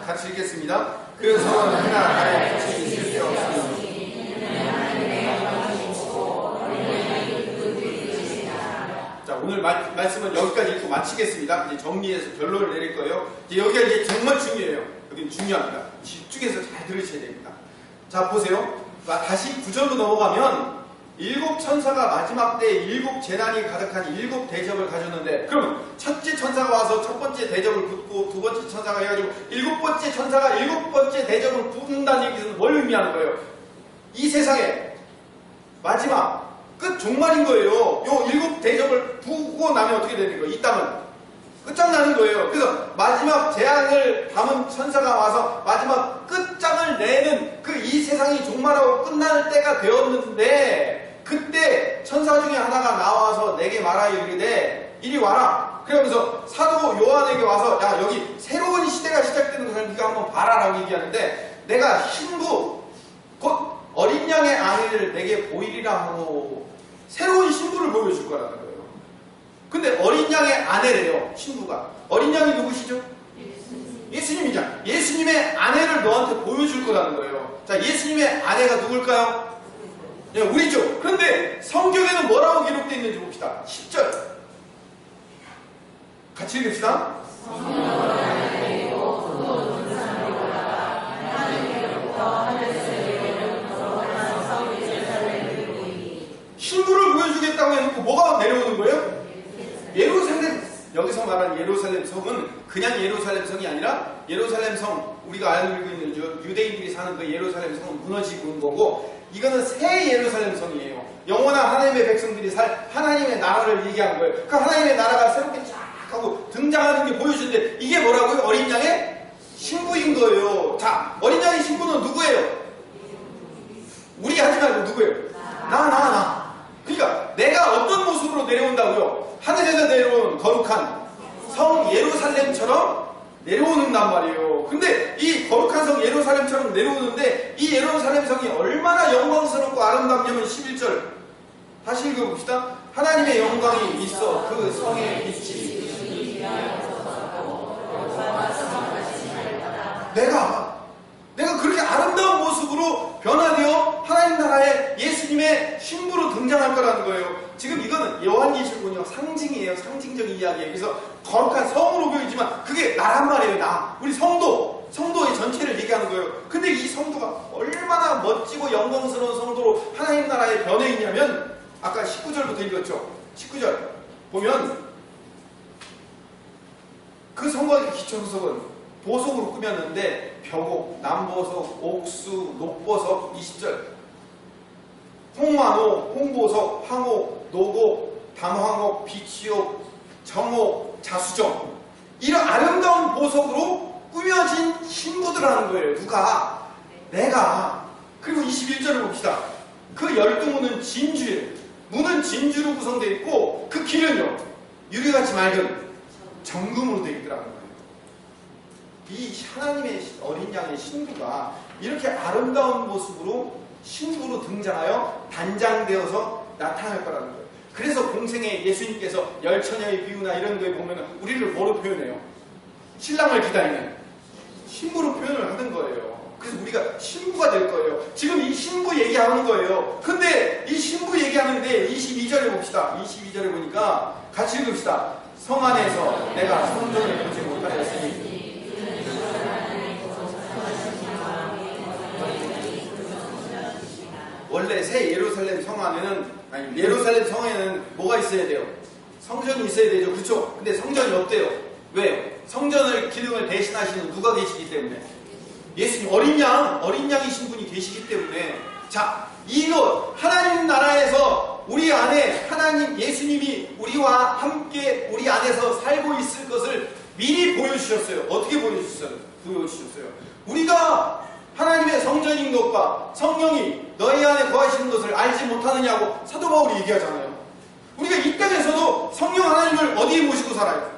같이 읽겠습니다. 그 성은 하나 아래 빛이 있을 데 없으니. 자, 오늘 말씀은 여기까지 읽고 마치겠습니다. 이제 정리해서 결론을 내릴 거예요. 여기가 이제 정말 중요해요. 여기는 중요합니다. 집중해서 잘 들으셔야 됩니다. 자, 보세요. 다시 9절로 넘어가면 일곱 천사가 마지막 때 일곱 재난이 가득한 일곱 대접을 가졌는데, 그러면 첫째 천사가 와서 첫 번째 대접을 붓고 두 번째 천사가 해가지고 일곱 번째 천사가 일곱 번째 대접을 붓는다는 얘기는 뭘 의미하는 거예요? 이 세상에 마지막 끝 종말인 거예요. 요 일곱 대접을 부고 나면 어떻게 되는 거예요? 이 땅은 끝장나는 거예요. 그래서 마지막 재앙을 담은 천사가 와서 마지막 끝장을 내는 그 이 세상이 종말하고 끝날 때가 되었는데, 그때 천사 중에 하나가 나와서 내게 말하여 이르되 이리 와라. 그러면서 사도 요한에게 와서 야, 여기 새로운 시대가 시작되는 것을 네가 한번 봐라라고 얘기하는데, 내가 신부 곧 어린 양의 아내를 내게 보이리라 하고 새로운 신부를 보여줄 거라는 거예요. 근데 어린 양의 아내래요. 신부가. 어린 양이 누구시죠? 예수님이죠. 예수님의 아내를 너한테 보여줄 거라는 거예요. 자, 예수님의 아내가 누굴까요? 예, 우리죠. 그런데 성경에는 뭐라고 기록되어 있는지 봅시다. 10절 같이 읽읍시다. 신부를 보여주겠다고 해놓고 뭐가 내려오는 거예요? 예루살렘. 여기서 말하는 예루살렘 성은 그냥 예루살렘 성이 아니라 예루살렘 성, 우리가 알고 있는 유대인들이 사는 그 예루살렘 성은 무너지고 있는 거고, 이거는 새 예루살렘 성이에요. 영원한 하나님의 백성들이 살 하나님의 나라를 얘기하는 거예요. 그 하나님의 나라가 새롭게 쫙 하고 등장하는 게 보여주는데, 이게 뭐라고요? 어린 양의 신부인 거예요. 자, 어린 양의 신부는 누구예요? 우리 하지 말고 누구예요? 나. 그러니까 내가 어떤 모습으로 내려온다고요? 하늘에서 내려오는 거룩한 성 예루살렘처럼 내려오는단 말이에요. 근데 이 거룩한 성 예루살렘처럼 내려오는데, 이 예루살렘 성이 얼마나 영광스럽고 아름답냐면 11절 다시 읽어봅시다. 하나님의 영광이 있어 그 성의 빛이 내가 그렇게 아름다운 모습으로 변화되어 하나님 나라의 예수님의 신부로 등장할 거라는 거예요. 지금 이거는 요한계시록은요, 상징이에요. 상징적인 이야기예요. 그래서 거룩한 성으로 보이지만 그게 나란 말이에요. 나. 우리 성도의 전체를 얘기하는 거예요. 근데 이 성도가 얼마나 멋지고 영광스러운 성도로 하나님 나라에 변해 있냐면, 아까 19절부터 읽었죠. 19절 보면 그 성곽의 기초석은 보석으로 꾸몄는데 벽옥, 남보석, 옥수, 녹보석. 20절 홍만옥, 홍보석, 황옥, 노곡, 담황옥, 비치옥, 정옥, 자수정, 이런 아름다운 보석으로 꾸며진 신부들하는 거예요. 누가? 내가. 그리고 21절을 봅시다. 그 12문은 진주예요. 문은 진주로 구성되어 있고 그 길은요, 유리같이 맑은 정금으로 되어 있더라는 거예요. 이 하나님의 어린 양의 신부가 이렇게 아름다운 모습으로 신부로 등장하여 단장되어서 나타날 거라는 거예요. 그래서 공생에 예수님께서 열처녀의 비유나 이런 거에 보면 우리를 뭐로 표현해요? 신랑을 기다리는 신부로 표현을 하는 거예요. 그래서 우리가 신부가 될 거예요. 지금 이 신부 얘기하는 거예요. 근데 이 신부 얘기하는데 22절에 봅시다. 22절에 보니까 같이 읽읍시다. 성 안에서 내가 성전을 보지 못하였으니. 원래 새 예루살렘 성 안에는, 아니 예루살렘 성에는 뭐가 있어야 돼요? 성전이 있어야 되죠. 그렇죠? 근데 성전이 없대요. 왜요? 성전을 기능을 대신하시는 누가 계시기 때문에. 예수님 어린 양이신 분이 계시기 때문에 자, 이거 하나님 나라에서 우리 안에 하나님 예수님이 우리와 함께 우리 안에서 살고 있을 것을 미리 보여주셨어요. 어떻게 보여주셨어요? 우리가 하나님의 성전인 것과 성령이 너희 안에 거하시는 것을 알지 못하느냐고 사도 바울이 얘기하잖아요. 우리가 이 땅에서도 성령 하나님을 어디에 모시고 살아요?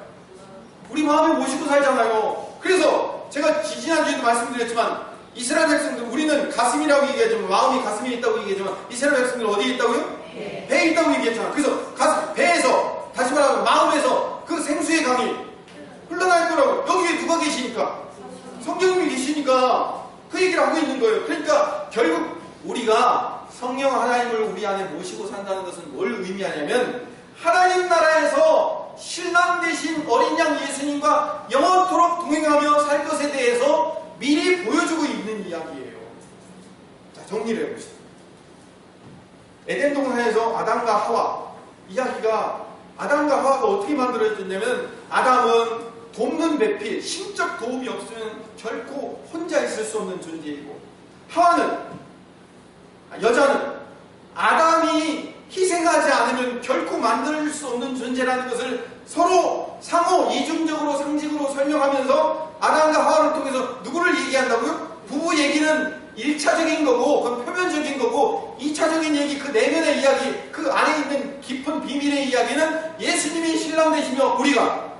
우리 마음에 모시고 살잖아요. 그래서 제가 지지난주에도 말씀드렸지만 이스라엘 백성들, 우리는 가슴이라고 얘기하지만 마음이 가슴에 있다고 얘기하지만 이스라엘 백성들 어디에 있다고요? 배에 있다고 얘기했잖아. 그래서 배에서, 다시 말하면 마음에서 그 생수의 강이 흘러날 거라고. 여기에 누가 계시니까? 성령님이 계시니까 그 얘기를 하고 있는 거예요. 그러니까 결국 우리가 성령 하나님을 우리 안에 모시고 산다는 것은 뭘 의미하냐면 하나님 나라에서 신랑 되신 어린 양 예수님과 영원토록 동행하며 살 것에 대해서 미리 보여주고 있는 이야기예요. 자, 정리를 해봅시다. 에덴 동산에서 아담과 하와 이야기가, 아담과 하와가 어떻게 만들어졌냐면 아담은 돕는 배필, 심적 도움이 없으면 결코 혼자 있을 수 없는 존재이고, 하와는, 여자는 아담이 희생하지 않으면 결코 만들 수 없는 존재라는 것을 서로 상호 이중적으로 상징으로 설명하면서 아담과 하와를 통해서 누구를 얘기한다고요? 부부 얘기는 1차적인 거고 그건 표면적인 거고 2차적인 얘기, 그 내면의 이야기, 그 안에 있는 깊은 비밀의 이야기는 예수님이 신랑 되시며 우리가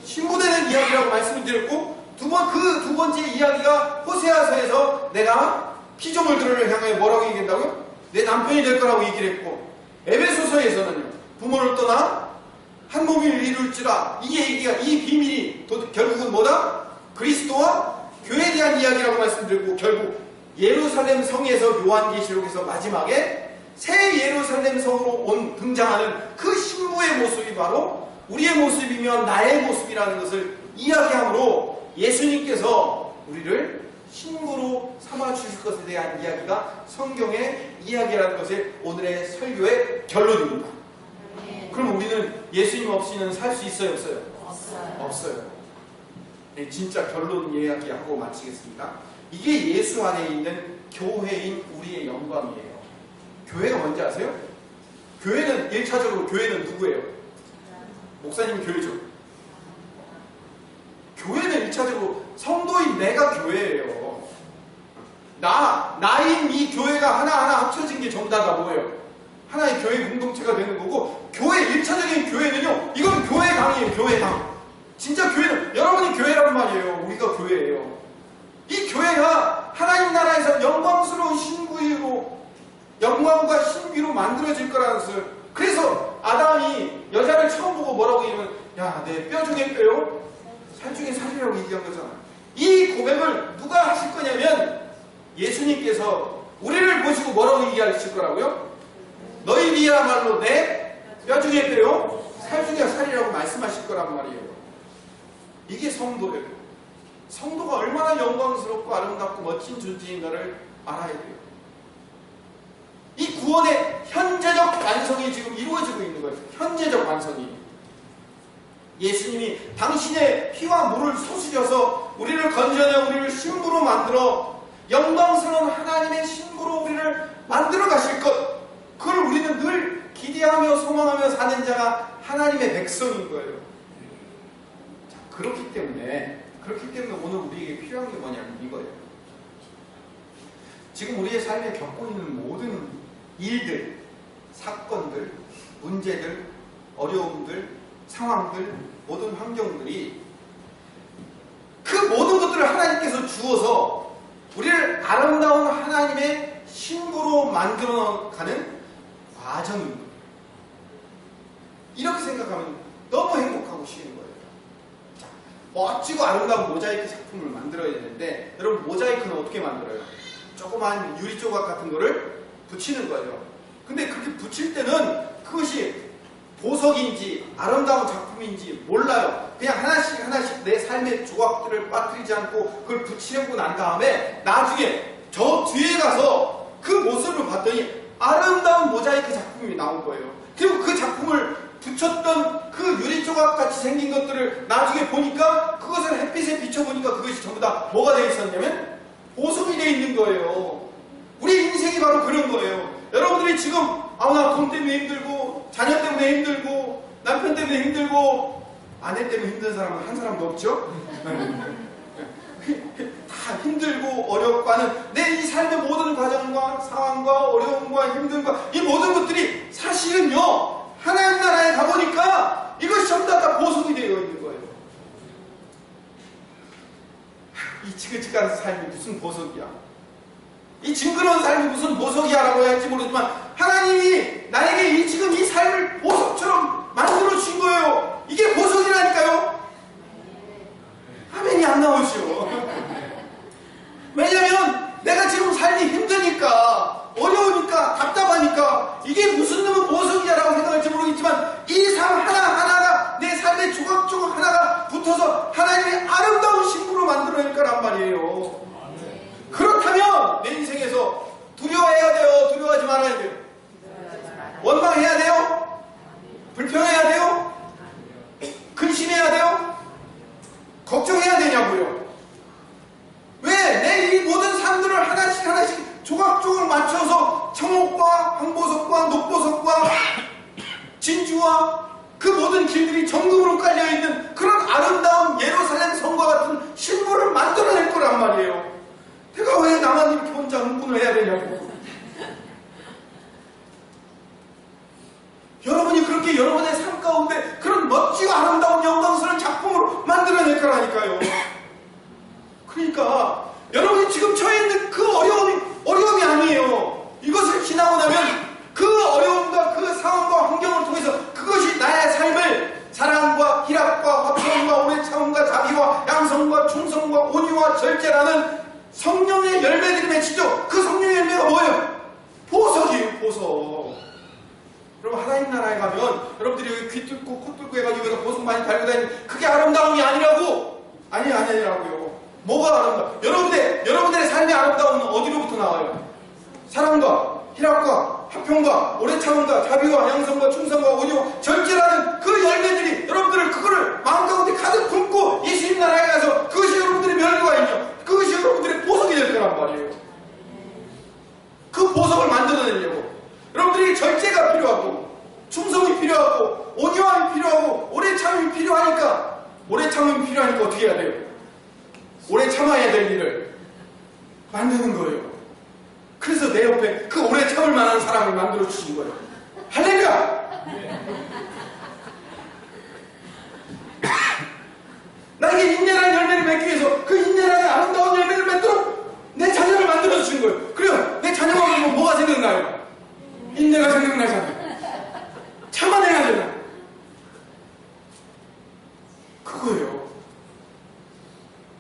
신부되는 이야기라고 말씀을 드렸고, 그 두 번째 이야기가 호세아서에서 내가 피조물들을 향해 뭐라고 얘기한다고요? 내 남편이 될 거라고 얘기를 했고, 에베소서에서는요, 부모를 떠나 한 몸을 이룰지라, 이 비밀이 결국은 뭐다? 그리스도와 교회에 대한 이야기라고 말씀드렸고, 결국 예루살렘 성에서 요한계시록에서 마지막에 새 예루살렘 성으로 등장하는 그 신부의 모습이 바로 우리의 모습이며 나의 모습이라는 것을 이야기함으로 예수님께서 우리를 신부로 삼아주실 것에 대한 이야기가 성경의 이야기라는 것이 오늘의 설교의 결론입니다. 그럼 우리는 예수님 없이는 살 수 있어요? 없어요? 없어요. 네, 진짜 결론 이야기하고 마치겠습니다. 이게 예수 안에 있는 교회인 우리의 영광이에요. 교회가 뭔지 아세요? 교회는 1차적으로 교회는 누구예요? 목사님 교회죠. 교회는 1차적으로 성도인 내가 교회예요. 나인 이 교회가 하나하나 합쳐진 게 전부 다 뭐예요? 하나의 교회 공동체가 되는 거고, 교회 1차적인 교회는요, 이건 교회당이에요. 교회당. 진짜 교회는 여러분이 교회란 말이에요. 우리가 교회예요. 이 교회가 하나님 나라에서 영광스러운 신부로, 영광과 신비로 만들어질 거라는 것을. 그래서 아담이 여자를 처음 보고 뭐라고 얘기하면, 야, 내 뼈 중에 뼈요, 살 중에 살이라고 얘기한 거잖아. 이 고백을 누가 하실 거냐면 예수님께서 우리를 보시고 뭐라고 얘기하실 거라고요? 너희들이야말로 내 뼈 중에 뼈요, 살 중에 살이라고 말씀하실 거란 말이에요. 이게 성도예요. 성도가 얼마나 영광스럽고 아름답고 멋진 존재인가를 알아야 돼요. 이 구원의 현재적 완성이 지금 이루어지고 있는 거예요. 현재적 완성이. 예수님이 당신의 피와 물을 쏟으셔서 우리를 건져내 우리를 신부로 만들어 영광스러운 하나님의 신부로 우리를 만들어 가실 것, 그걸 우리는 늘 기대하며 소망하며 사는 자가 하나님의 백성인 거예요. 자, 그렇기 때문에 오늘 우리에게 필요한 게 뭐냐면 이거예요. 지금 우리의 삶에 겪고 있는 모든 일들, 사건들, 문제들, 어려움들, 상황들, 모든 환경들이, 그 모든 것들을 하나님께서 주어서 우리를 아름다운 하나님의 신부로 만들어가는 과정입니다. 이렇게 생각하면 너무 행복하고 쉬운 거예요. 자, 멋지고 아름다운 모자이크 작품을 만들어야 되는데, 여러분 모자이크는 어떻게 만들어요? 조그만 유리 조각 같은 거를 붙이는 거예요. 근데 그렇게 붙일 때는 그것이 보석인지 아름다운 작품인지 몰라요. 그냥 하나씩 내 삶의 조각들을 빠뜨리지 않고 그걸 붙이려고 난 다음에 나중에 저 뒤에 가서 그 모습을 봤더니 아름다운 모자이크 작품이 나온 거예요. 그리고 그 작품을 붙였던 그 유리 조각 같이 생긴 것들을 나중에 보니까, 그것을 햇빛에 비춰보니까 그것이 전부 다 뭐가 되어 있었냐면 보석이 되어 있는 거예요. 우리 인생이 바로 그런 거예요. 여러분들이 지금 나 돈 때문에 힘들고 자녀 때문에 힘들고 남편 때문에 힘들고 아내 때문에 힘든 사람은 한 사람도 없죠? 다 힘들고 어렵고 하는 내 이 삶의 모든 과정과 상황과 어려움과 힘듦과 이 모든 것들이 사실은요 하나님 나라에 가보니까 이것이 전부 다 보석이 되어 있는 거예요. 이 지긋지긋한 삶이 무슨 보석이야? 이 징그러운 삶이 무슨 보석이야 라고 할지 모르지만 하나님이 나에게 지금 이 삶을 보석처럼 만들어 주신 거예요. 이게 보석이라니까요. 아멘이 안 나오죠. 왜냐면 내가 지금 삶이 힘드니까 어려우니까 답답하니까 이게 무슨 놈의 보석이야라고 생각할지 모르겠지만 이 삶 하나하나가 내 삶의 조각조각 하나가 붙어서 하나님의 아름다운 신부로 만들어낼 거란 말이에요. 그렇다면 내 인생에서 두려워해야 돼요? 두려워하지 말아야 돼요? 원망해야 돼요? 불평해야 돼요? 근심해야 돼요? 걱정해야 되냐고요? 왜 내 이 모든 삶들을 하나씩 하나씩 조각조각 맞춰서 청옥과 황보석과 녹보석과 진주와 그 모든 길들이 정금으로 깔려있는 그런 아름다운 예루살렘 성과 같은 신부를 만들어낼 거란 말이에요. 내가 왜 나만 이렇게 혼자 흥분을 해야 되냐고. 여러분이 그렇게 여러분의 삶 가운데 그런 멋지고 아름다운 영광스러운 작품으로 만들어낼 거라니까요. 그러니까 여러분이 지금 처해 있는 그 어려움이 아니에요. 이것을 지나고 나면 그 어려움과 그 상황과 환경을 통해서 그것이 나의 삶을 사랑과 희락과 화평과 오래 참음과 자비와 양성과 충성과 온유와 절제라는 성령의 열매들이 맺히죠. 그 성령의 열매가 뭐예요? 보석이에요. 보석. 여러분 하나님 나라에 가면 여러분들이 여기 귀 뚫고 코 뚫고 해가지고 여기다 보석 많이 달고 다니는 그게 아름다움이 아니라고. 아니라고요. 뭐가 아름다워? 여러분들의 삶의 아름다움은 어디로부터 나와요? 사랑과 희락과 화평과 오래 참음과 자비와 양성과 충성과 온유와 절제라는 그 열매들이 여러분들을 그거를 마음 가운데 가득 품고 예수님 나라에 가서 그것이 여러분들의 멸류가 있냐? 그것이 여러분들의 보석이 될 거란 말이에요. 그 보석을 만들어내려고 여러분들이 절제가 필요하고 충성이 필요하고 온유함이 필요하고 오래 참음이 필요하니까 어떻게 해야 돼요? 오래 참아야 될 일을 만드는 거예요. 그래서 내 옆에 그 오래 참을 만한 사람을 만들어 주신 거예요. 할렐루야! 나에게 인내라는 열매를 맺기 위해서 그 인내라는 아름다운 열매를 맺도록 내 자녀를 만들어 주신 거예요. 그래요. 내 자녀가 보면 뭐가 생각나요? 인내가 생각나잖아요. 참아내야 되나? 그거예요.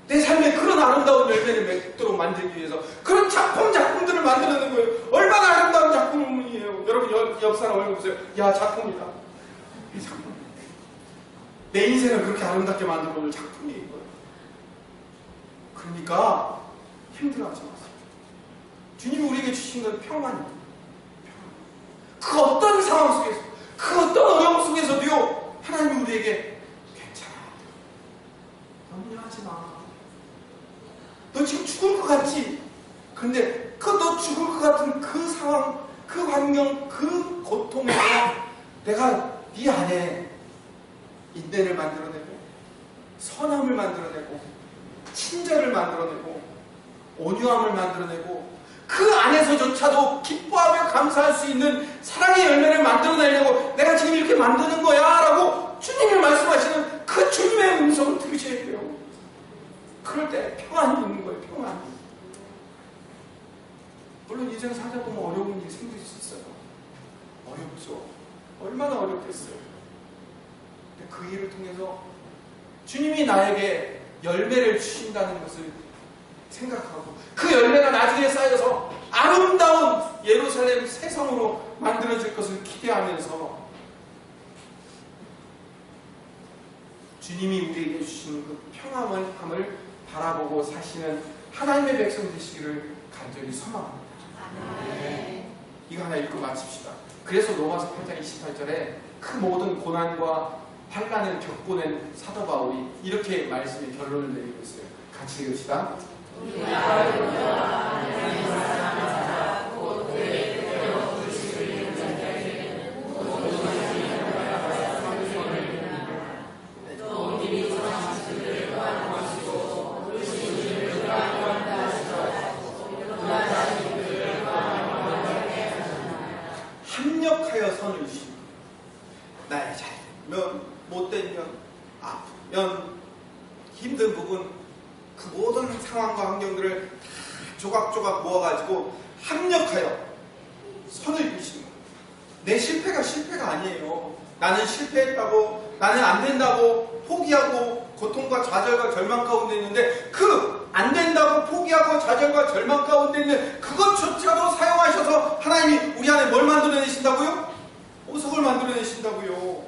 내 삶에 그런 아름다운 열매를 맺도록 만들기 위해서 그런 작품들을 만들어내는 거예요. 얼마나 아름다운 작품이에요. 여러분 옆 사람 얼굴 보세요. 야, 작품이다. 이 작품. 내 인생을 그렇게 아름답게 만들어낼 작품인 거예요. 그러니까 힘들어하지 마세요. 주님이 우리에게 주신 건 평안입니다. 그 어떤 상황 속에서, 그 어떤 어려움 속에서도요, 하나님이 우리에게 괜찮아. 염려하지 마. 너 지금 죽을 것 같지? 근데 그 너 죽을 것 같은 그 상황, 그 환경, 그 고통에서 내가 네 안에 인내를 만들어내고 선함을 만들어내고 친절을 만들어내고 온유함을 만들어내고 그 안에서조차도 기뻐하며 감사할 수 있는 사랑의 열매를 만들어내려고 내가 지금 이렇게 만드는 거야 라고 주님이 말씀하시는 그 주님의 음성을 들으셔야 돼요. 그럴 때 평안이 있는 거예요. 평안이. 물론 인생 살다 보면 어려운 일이 생길 수 있어요. 어렵죠. 얼마나 어렵겠어요. 근데 그 일을 통해서 주님이 나에게 열매를 주신다는 것을 생각하고 그 열매가 나중에 쌓여서 아름다운 예루살렘 새 성으로 만들어질 것을 기대하면서 주님이 우리에게 주시는 그 평안함을 바라보고 사시는 하나님의 백성 되시기를 간절히 소망합니다. 네. 이거 하나 읽고 마칩시다. 그래서 로마서 8장 28절에 그 모든 고난과 환난을 겪고낸 사도 바울이 이렇게 말씀의 결론을 내리고 있어요. 같이 읽읍시다. 합력하여 선을 주시고 나의 잘면 못된 면 아프면 힘든 부분 그 모든 상황과 환경들을 다 조각조각 모아가지고 합력하여 선을 주시는 거예요. 내 실패가 실패가 아니에요. 나는 실패했다고 나는 안 된다고 포기하고 고통과 좌절과 절망 가운데 있는데 그 안 된다고 포기하고 좌절과 절망 가운데 있는 그것조차도 사용하셔서 하나님이 우리 안에 뭘 만들어내신다고요? 보석을 만들어내신다고요.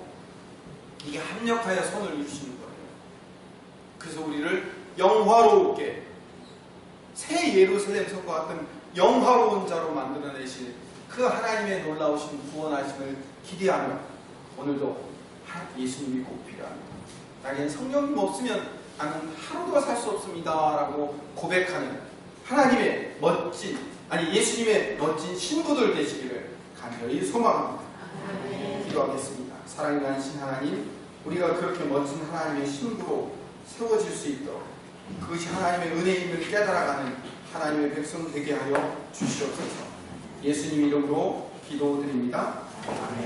이게 합력하여 선을 이루시는 거예요. 그래서 우리를 영화롭게 새 예루살렘 성과 같은 영화로운 자로 만들어내신 그 하나님의 놀라우신 구원하심을 기대하며 오늘도 예수님이 꼭 필요합니다. 나에겐 성령님 없으면 나는 하루도 살 수 없습니다 라고 고백하는 하나님의 멋진 예수님의 멋진 신부들 되시기를 간절히 소망합니다. 기도하겠습니다. 사랑이 많으신 하나님, 우리가 그렇게 멋진 하나님의 신부로 세워질 수 있도록 그것이 하나님의 은혜임을 깨달아가는 하나님의 백성 되게 하여 주시옵소서. 예수님 이름으로 기도드립니다. 아멘.